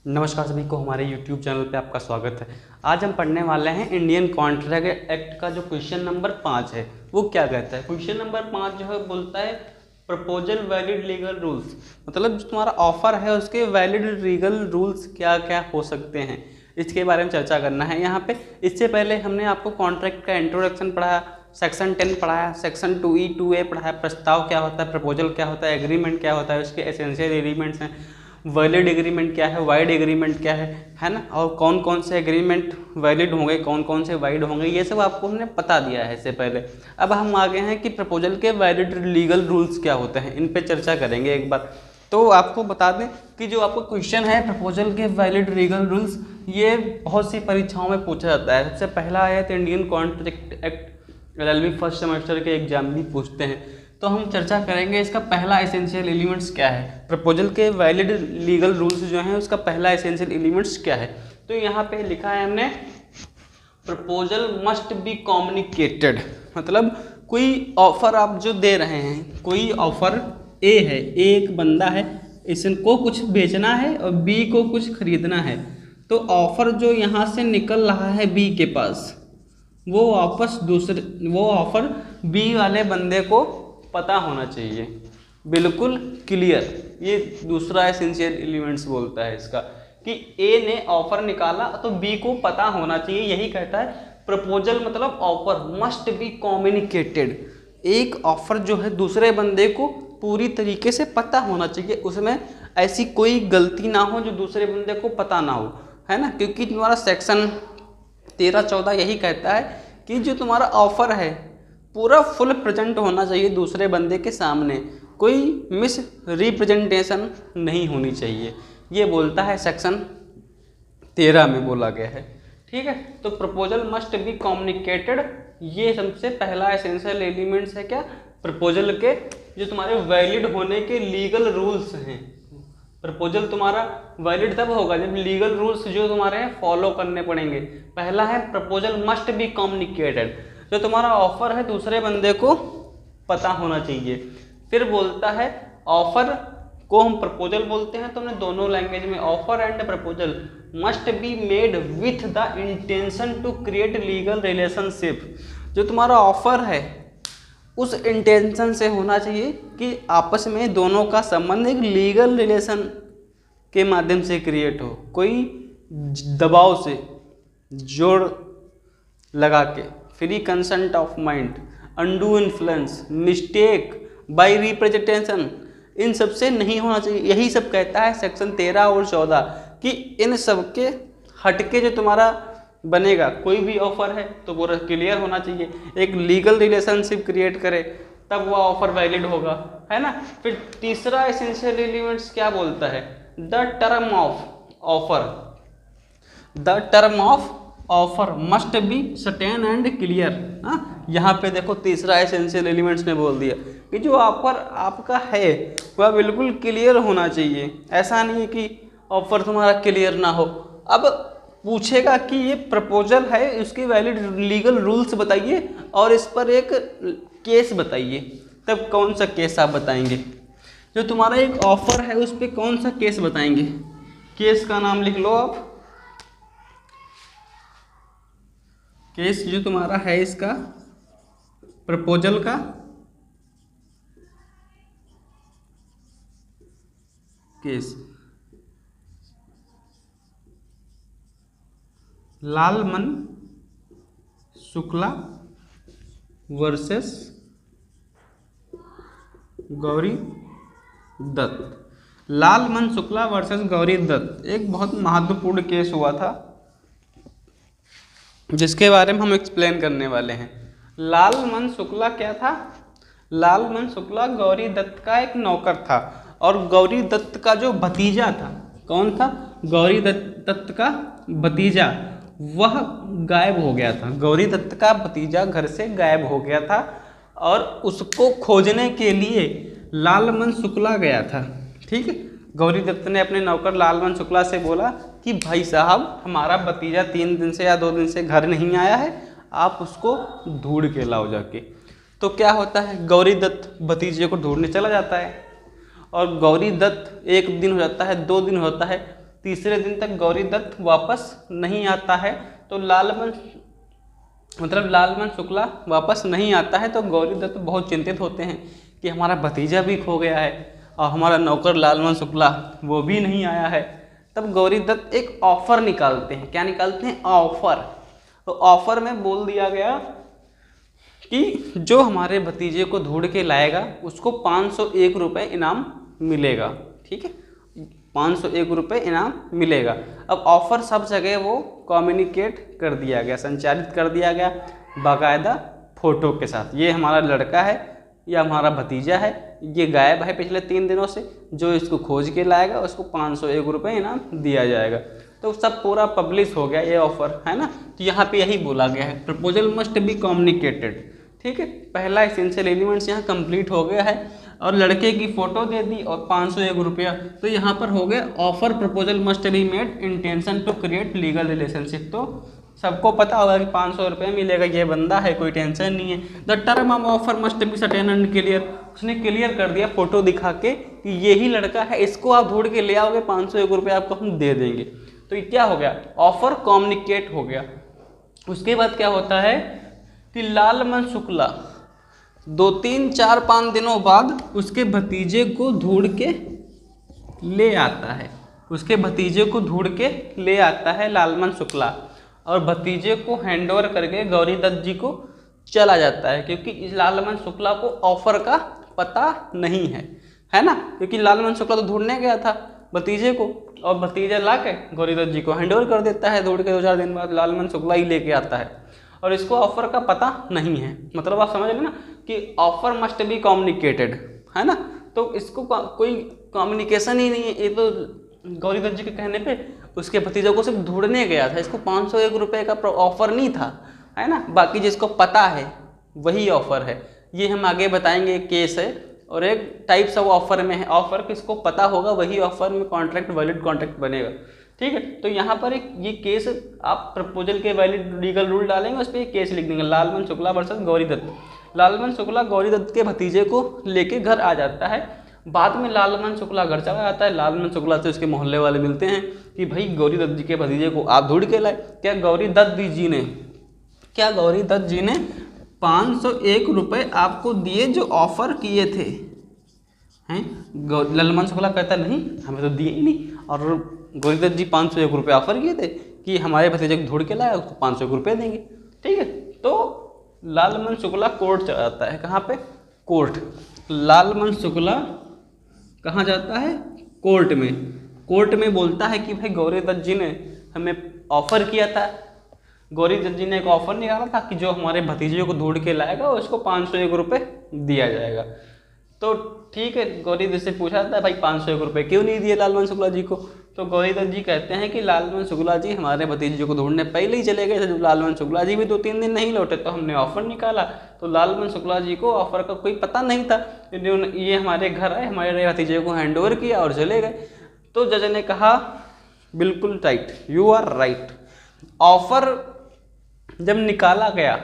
नमस्कार सभी को, हमारे YouTube चैनल पे आपका स्वागत है। आज हम पढ़ने वाले हैं इंडियन कॉन्ट्रैक्ट एक्ट का जो क्वेश्चन नंबर 5 है वो क्या कहता है। क्वेश्चन नंबर 5 जो है बोलता है प्रपोजल वैलिड लीगल रूल्स, मतलब जो तुम्हारा ऑफर है उसके वैलिड लीगल रूल्स क्या क्या हो सकते हैं, इसके बारे में चर्चा करना है यहाँ पे। इससे पहले हमने आपको कॉन्ट्रैक्ट का इंट्रोडक्शन पढ़ाया, सेक्शन 10 पढ़ाया, सेक्शन 2E 2A पढ़ाया, प्रस्ताव क्या होता है, प्रपोजल क्या होता है, एग्रीमेंट क्या होता है, उसके एसेंशियल एलिमेंट्स हैं, वैलिड एग्रीमेंट क्या है, वाइड एग्रीमेंट क्या है ना, और कौन कौन से एग्रीमेंट वैलिड होंगे, कौन कौन से वाइड होंगे, ये सब आपको हमने बता दिया है इससे पहले। अब हम आगे हैं कि प्रपोजल के वैलिड लीगल रूल्स क्या होते हैं, इन पे चर्चा करेंगे एक बार। तो आपको बता दें कि जो आपको क्वेश्चन है प्रपोजल के वैलिड लीगल रूल्स, ये बहुत सी परीक्षाओं में पूछा जाता है। सबसे पहला आया तो Indian contract act LLB first semester के एग्जाम भी पूछते हैं। तो हम चर्चा करेंगे इसका पहला एसेंशियल एलिमेंट्स क्या है, प्रपोजल के वैलिड लीगल रूल्स जो हैं उसका पहला एसेंशियल एलिमेंट्स क्या है। तो यहाँ पे लिखा है हमने प्रपोजल मस्ट बी कम्युनिकेटेड, मतलब कोई ऑफर आप जो दे रहे हैं, कोई ऑफर ए है, एक बंदा है, इसको कुछ बेचना है और बी को कुछ खरीदना है। तो ऑफर जो यहाँ से निकल रहा है बी के पास, वो ऑफर बी वाले बंदे को पता होना चाहिए, बिल्कुल क्लियर। ये दूसरा एसेंशियल एलिमेंट्स बोलता है इसका कि ए ने ऑफर निकाला तो बी को पता होना चाहिए। यही कहता है प्रपोजल मतलब ऑफर मस्ट बी कम्युनिकेटेड। एक ऑफर जो है दूसरे बंदे को पूरी तरीके से पता होना चाहिए, उसमें ऐसी कोई गलती ना हो जो दूसरे बंदे को पता ना हो, है ना। क्योंकि तुम्हारा सेक्शन 13-14 यही कहता है कि जो तुम्हारा ऑफर है पूरा फुल प्रेजेंट होना चाहिए दूसरे बंदे के सामने, कोई मिस रिप्रेजेंटेशन नहीं होनी चाहिए, ये बोलता है सेक्शन 13 में बोला गया है। ठीक है, तो प्रपोजल मस्ट बी कम्युनिकेटेड, ये सबसे पहला एसेंशियल एलिमेंट्स है क्या, प्रपोजल के जो तुम्हारे वैलिड होने के लीगल रूल्स हैं। प्रपोजल तुम्हारा वैलिड तब होगा जब लीगल रूल्स जो तुम्हारे हैं फॉलो करने पड़ेंगे। पहला है प्रपोजल मस्ट बी कम्युनिकेटेड, जो तुम्हारा ऑफर है दूसरे बंदे को पता होना चाहिए। फिर बोलता है ऑफर को हम प्रपोजल बोलते हैं, तो हमने दोनों लैंग्वेज में offer and proposal must be made with the intention to create legal relationship. जो तुम्हारा ऑफर है उस इंटेंशन से होना चाहिए कि आपस में दोनों का संबंध एक लीगल रिलेशन के माध्यम से क्रिएट हो, कोई दबाव से जोड़ लगा के, free consent of mind, undue influence, mistake by representation, इन सब से नहीं होना चाहिए। यही सब कहता है सेक्शन 13 और 14 कि इन सब के हटके जो तुम्हारा बनेगा कोई भी ऑफर है तो पूरा क्लियर होना चाहिए, एक लीगल रिलेशनशिप क्रिएट करे तब वह ऑफर वैलिड होगा, है ना। फिर तीसरा एसेंशियल एलिमेंट्स क्या बोलता है, the term of offer, the term of offer must be certain and clear. हाँ, यहाँ पे देखो तीसरा एसेंशियल एलिमेंट्स में बोल दिया कि जो ऑफर आपका है वह बिल्कुल क्लियर होना चाहिए। ऐसा नहीं है कि ऑफर तुम्हारा क्लियर ना हो। अब पूछेगा कि ये प्रपोजल है, उसकी वैलिड लीगल रूल्स बताइए और इस पर एक केस बताइए, तब कौन सा केस आप बताएंगे। जो तुम्हारा एक ऑफर है उस पर कौन सा केस बताएंगे, केस का नाम लिख लो आप। केस जो तुम्हारा है इसका प्रपोजल का case, Lalman Shukla versus Gauri Datt. Lalman Shukla versus Gauri Datt एक बहुत महत्वपूर्ण केस हुआ था जिसके बारे में हम एक्सप्लेन करने वाले हैं। लालमन शुक्ला क्या था, लालमन शुक्ला गौरी दत्त का एक नौकर था और गौरी दत्त का जो भतीजा था, कौन था, गौरी दत्त का भतीजा, वह गायब हो गया था। गौरी दत्त का भतीजा घर से गायब हो गया था और उसको खोजने के लिए लालमन शुक्ला गया था। ठीक है, गौरी दत्त ने अपने नौकर लालमन शुक्ला से बोला कि भाई साहब हमारा भतीजा 3 दिन से या 2 दिन से घर नहीं आया है, आप उसको ढूंढ के लाओ जाके। तो क्या होता है, गौरी दत्त भतीजे को ढूंढने चला जाता है और गौरी दत्त 1 दिन हो जाता है, 2 दिन हो जाता है, तीसरे दिन तक गौरी दत्त वापस नहीं आता है तो लालमन शुक्ला वापस नहीं आता है तो गौरी दत्त बहुत चिंतित होते हैं कि हमारा भतीजा भी खो गया है और हमारा नौकर लालमन शुक्ला वो भी नहीं आया है। तब गौरी दत्त एक ऑफर निकालते हैं। क्या निकालते हैं? ऑफर। तो ऑफर में बोल दिया गया कि जो हमारे भतीजे को ढूंढ के लाएगा उसको 501 रुपये इनाम मिलेगा। ठीक है, 501 रुपये इनाम मिलेगा। अब ऑफ़र सब जगह वो कम्युनिकेट कर दिया गया, संचालित कर दिया गया बाकायदा फ़ोटो के साथ। ये हमारा लड़का है या हमारा भतीजा है, ये गायब है पिछले 3 दिनों से, जो इसको खोज के लाएगा उसको 501 रुपये इनाम दिया जाएगा। तो सब पूरा पब्लिश हो गया ये ऑफ़र, है ना। तो यहाँ पे यही बोला गया है, प्रपोजल मस्ट बी कम्युनिकेटेड। ठीक है, पहला एसेंशियल एलिमेंट्स यहाँ कंप्लीट हो गया है और लड़के की फ़ोटो दे दी और 501 रुपया। तो यहाँ पर हो गया offer proposal must be made intention to create legal relationship. तो सबको पता होगा कि 500 रुपये मिलेगा, ये बंदा है, कोई टेंशन नहीं है। The term of offer must be certain and clear. उसने क्लियर कर दिया फ़ोटो दिखा के कि यही लड़का है, इसको आप ढूंढ के ले आओगे, 501 रुपये आपको हम दे देंगे। तो ये क्या हो गया? ऑफर कम्युनिकेट हो गया। उसके बाद क्या होता है कि लालमन शुक्ला 2, 3, 4, 5 दिनों बाद उसके भतीजे को ढूंढ के ले आता है। उसके भतीजे को ढूंढ के ले आता है लालमन शुक्ला और भतीजे को हैंडओवर करके गौरी दत्त जी को चला जाता है, क्योंकि इस लालमन शुक्ला को ऑफर का पता नहीं है ना। क्योंकि लालमन शुक्ला तो ढूंढने गया था भतीजे को और भतीजा ला के गौरी दत्त जी को हैंडओवर कर देता है। ढूंढ के 2-4 दिन बाद लालमन शुक्ला ही लेके आता है और इसको ऑफर का पता नहीं है। मतलब आप समझ लें ना कि ऑफर मस्ट बी कम्युनिकेटेड, है ना। तो इसको कोई कम्युनिकेशन ही नहीं है। ये तो गौरी दत्त जी के कहने पे उसके भतीजे को सिर्फ ढूंढने गया था, इसको 501 रुपये का ऑफर नहीं था, है ना। बाकी जिसको पता है वही ऑफर है। ये हम आगे बताएंगे, एक केस है और एक टाइप्स ऑफ ऑफर में है। ऑफर किसको पता होगा वही ऑफर में कॉन्ट्रैक्ट वैलिड कॉन्ट्रैक्ट बनेगा। ठीक है, तो यहाँ पर एक ये केस आप प्रपोजल के वैलिड लीगल रूल डालेंगे, उस पर एक केस लिख देंगे, लालमन शुक्ला वर्सेस गौरी दत्त। लालमन शुक्ला गौरी दत्त के भतीजे को लेके घर आ जाता है। बाद में लालमन शुक्ला घर चला जाता है। लालमन शुक्ला से उसके मोहल्ले वाले मिलते हैं कि भाई गौरी दत्त जी के भतीजे को आप ढूंढ के लाए। क्या गौरी दत्त जी ने 501 रुपये आपको दिए जो ऑफर किए थे? हैं? लालमन शुक्ला कहता नहीं, हमें तो दिए ही नहीं। और गौरी दत्त जी 501 रुपये ऑफर किए थे कि हमारे भतीजे को ढूंढ के लाया, उसको 501 रुपये देंगे। ठीक है, तो लालमन शुक्ला कोर्ट चला जाता है। कहाँ पे? कोर्ट। लालमन शुक्ला कहाँ जाता है? कोर्ट में। कोर्ट में बोलता है कि भाई गौरी दत्त जी ने हमें ऑफर किया था, गौरी दत्त जी ने एक ऑफर निकाला था कि जो हमारे भतीजे को ढूंढ के लाएगा उसको 501 रुपये दिया जाएगा। तो ठीक है, गौरी दत्त से पूछा था भाई 501 रुपये क्यों नहीं दिए लालमन शुक्ला जी को? तो गौरी दत्त जी कहते हैं कि लालमन शुक्ला जी हमारे भतीजे को ढूंढने पहले ही चले गए थे। जब लालमन शुक्ला जी भी 2-3 दिन नहीं लौटे तो हमने ऑफर निकाला, तो लालमन शुक्ला जी को ऑफर का कोई पता नहीं था। ये हमारे घर आए, हमारे भतीजे को हैंडओवर किया और चले गए। तो जज ने कहा बिल्कुल right, you are right. Offer जब निकाला गया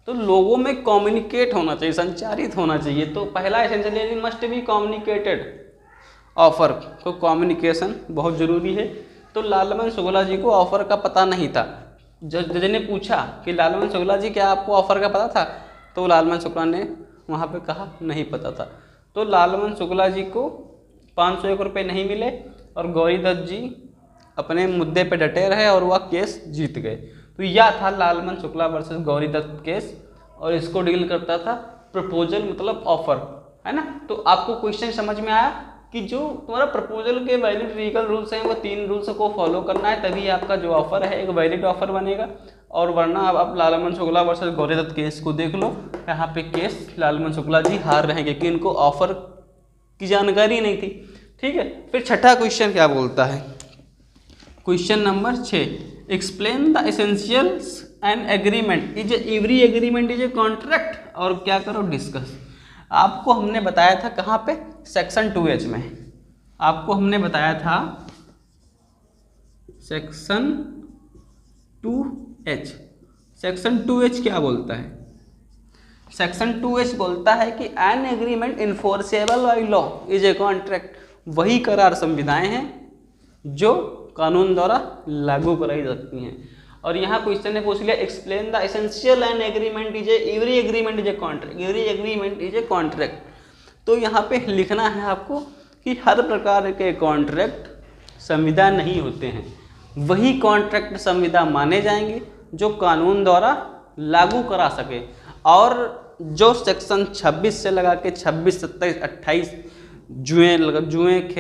तो लोगों में कम्युनिकेट होना चाहिए, संचारित होना चाहिए। तो पहला essentially must be communicated. Offer तो कम्युनिकेशन बहुत ज़रूरी है। तो लालमन शुक्ला जी को ऑफर का पता नहीं था। जज ने पूछा कि लालमन शुक्ला जी क्या आपको ऑफर का पता था? तो लालमन शुक्ला ने वहाँ पे कहा नहीं पता था। तो लालमन शुक्ला जी को 501 रुपये नहीं मिले और गौरी दत्त जी अपने मुद्दे पे डटे रहे और वह केस जीत गए। तो यह था लालमन शुक्ला वर्सेस गौरी दत्त केस और इसको डील करता था प्रपोजल मतलब ऑफर, है ना। तो आपको क्वेश्चन समझ में आया कि जो तुम्हारा प्रपोजल के वैलिड लीगल रूल्स हैं वो 3 रूल्स को फॉलो करना है, तभी आपका जो ऑफर है एक वैलिड ऑफर बनेगा। और वरना आप लालमन शुक्ला वर्सेस गौरी दत्त केस को देख लो, यहाँ पे केस लालमन शुक्ला जी हार रहे हैं क्योंकि इनको ऑफर की जानकारी नहीं थी। ठीक है, फिर छठा क्वेश्चन क्या बोलता है? Question number 6, explain the essentials and agreement is every agreement is a contract. और क्या करो डिस्कस। आपको हमने बताया था कहाँ पे? सेक्शन 2H में। आपको हमने बताया था सेक्शन 2H। सेक्शन 2H क्या बोलता है? सेक्शन 2H बोलता है कि an agreement enforceable by law is a contract. वही करार संविधाएं हैं जो कानून द्वारा लागू कराई जाती हैं। और यहाँ क्वेश्चन ने पूछ लिया explain the essential and agreement is every agreement is a contract, every agreement is a contract. तो यहाँ पे लिखना है आपको कि हर प्रकार के कॉन्ट्रैक्ट संविदा नहीं होते हैं, वही कॉन्ट्रैक्ट संविदा माने जाएंगे जो कानून द्वारा लागू करा सके। और जो सेक्शन 26 से लगा के 26, 27, 28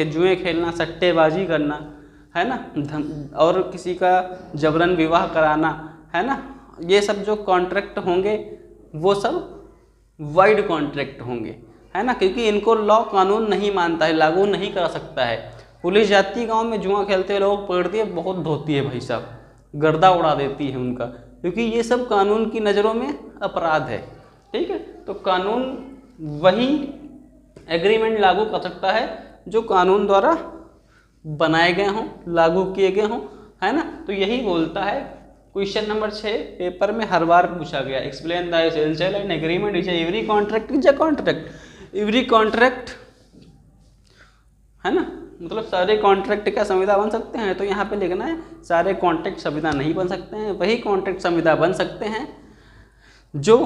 जुए खेलना, सट्टेबाजी करना, है ना, और किसी का जबरन विवाह कराना, है ना, ये सब जो कॉन्ट्रैक्ट होंगे वो सब वाइड कॉन्ट्रैक्ट होंगे, है ना, क्योंकि इनको लॉ कानून नहीं मानता है, लागू नहीं करा सकता है। पुलिस जाती है गाँव में जुआ खेलते हुए लोग पकड़ती है, बहुत धोती है भाई साहब, गर्दा उड़ा देती है उनका, क्योंकि ये सब कानून की नज़रों में अपराध है। ठीक है, तो कानून वही एग्रीमेंट लागू कर सकता है जो कानून द्वारा बनाए गए हों, लागू किए गए हों, है ना। तो यही बोलता है क्वेश्चन नंबर 6 पेपर में हर बार पूछा गया, explain the essential and agreement is every contract is a contract. Every contract, है ना, मतलब सारे कॉन्ट्रैक्ट क्या संविदा बन सकते हैं, तो यहाँ पे लिखना है सारे कॉन्ट्रैक्ट संविदा नहीं बन सकते हैं, वही कॉन्ट्रैक्ट संविदा बन सकते हैं जो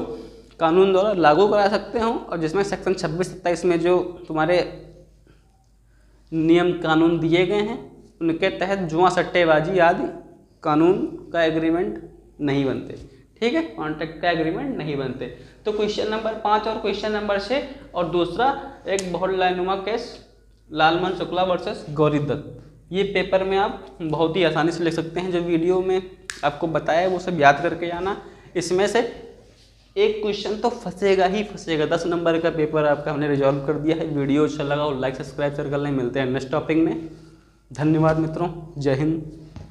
कानून द्वारा लागू करा सकते हों, और जिसमें सेक्शन 26-27 में जो तुम्हारे नियम कानून दिए गए हैं उनके तहत जुआ सट्टेबाजी आदि कानून का एग्रीमेंट नहीं बनते। ठीक है, कॉन्ट्रैक्ट का एग्रीमेंट नहीं बनते। तो क्वेश्चन नंबर 5 और क्वेश्चन नंबर 6 और दूसरा एक बहुत लाइनुमा केस लालमन शुक्ला वर्सेस गौरी दत्त, ये पेपर में आप बहुत ही आसानी से लिख सकते हैं। जो वीडियो में आपको बताया है वो सब याद करके आना, इसमें से एक क्वेश्चन तो फंसेगा ही फंसेगा। 10 नंबर का पेपर आपका हमने रिजॉल्व कर दिया है। वीडियो अच्छा लगा और लाइक सब्सक्राइब कर लें। मिलते हैं नेक्स्ट टॉपिक में। धन्यवाद मित्रों, जय हिंद।